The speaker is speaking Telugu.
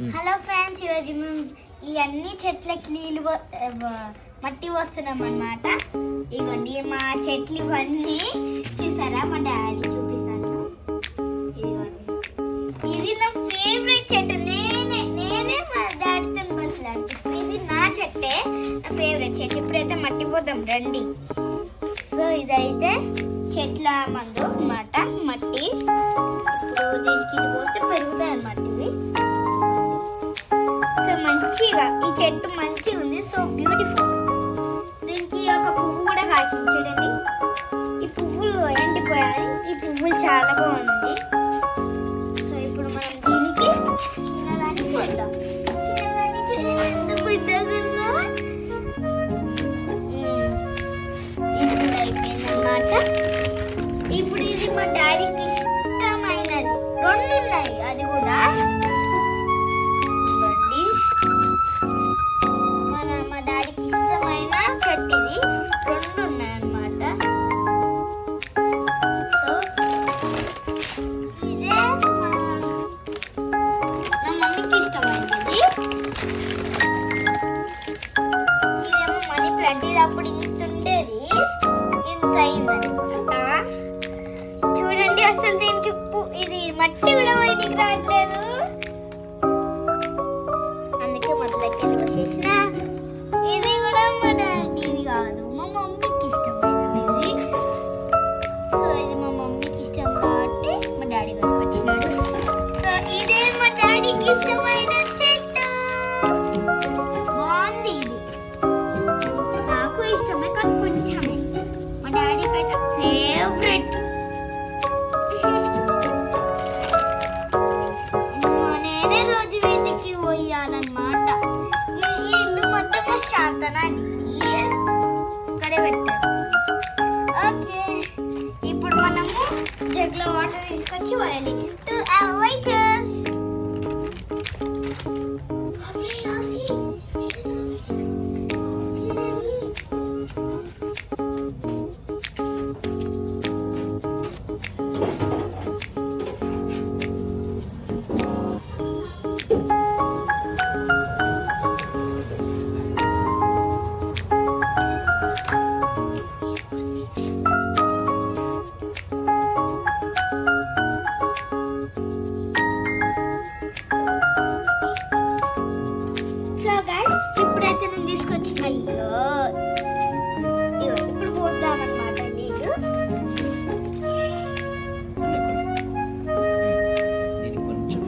హలో ఫ్రెండ్స్, ఈరోజు మేము ఈ అన్ని చెట్లకి నీళ్ళు మట్టి వస్తున్నాం అన్నమాట. ఇదిగోండి మా చెట్లు ఇవన్నీ చూసారా, మా డాడీ చూపిస్తాను. ఇదిగోండి, ఇది నా ఫేవరెట్ చెట్టు. నేనే మా డాడీతో మాట్లాడుతున్నాను. ఇది నా చెట్టే, నా ఫేవరెట్ చెట్టు. ఇప్పుడైతే మట్టి పోదాం రండి. సో ఇదైతే చెట్ల మందు అన్నమాట, మట్టి. ఇప్పుడు దీనికి ఇది పోస్తే పెరుగుతాయి అన్నమాట ఇవి. సో మంచిగా ఈ చెట్టు మంచిగా ఉంది, సో బ్యూటిఫుల్. దీనికి ఒక పువ్వు కూడా కాసింది చూడండి. ఈ పువ్వులు ఎండిపోయాయి, ఈ పువ్వులు చాలా బాగుంది. సో ఇప్పుడు మనం దీనికి చిన్నదాన్ని పోద్దాం. చిన్నదాన్ని చూడండి ఎంత పెద్దగా ఉందో. ఇది అయిపోయింది అన్నమాట. ఇప్పుడు ఇది మా డాడీకి ఇష్టమైనది. రెండు ఉన్నాయి, అది కూడా మా డాడీకి ఇష్టమైన చెట్టు. ఇది రెండు ఉన్నాయి అన్నమాట. సో ఇదే నా మమ్మీకి ఇష్టమైనది. ఇదేమో మనీ ప్లాంట్. ఇది అప్పుడు ఇంత ఉండేది, ఇంత అయిందనమాట. చూడండి, అసలు దీనికి ఇది మట్టి కూడా బయటికి రావట్లేదు. అందుకే మొదలకి వచ్చేసిన. ఇది కూడా మా డాడీది కాదు, మా మమ్మీకి ఇష్టమైనది ఇది. సో ఇది మా మమ్మీకి ఇష్టం కాబట్టి మా డాడీ కూడా వచ్చినాడు. సో ఇదే మా డాడీకి ఇష్టమైన చెట్టు. బాగుంది. ఇది నాకు ఇష్టమే, కానీ కొంచెమే. మా డాడీకి అయితే ఫేవరెట్. నేనే రోజు వీటికి పోయాలన్నమాట. ఈ ఇల్లు మొత్తం శాంతనాన్ని ఇక్కడే పెట్టారు. ఓకే, ఇప్పుడు మనము జగ్లో వాటర్ తీసుకొచ్చి పోయాలి. టు అవైటర్స్ ఇప్పుడైతే నేను తీసుకొచ్చిన ఇప్పుడు పోద్దామన్నమాట నీళ్ళు. దీనికి కొంచెం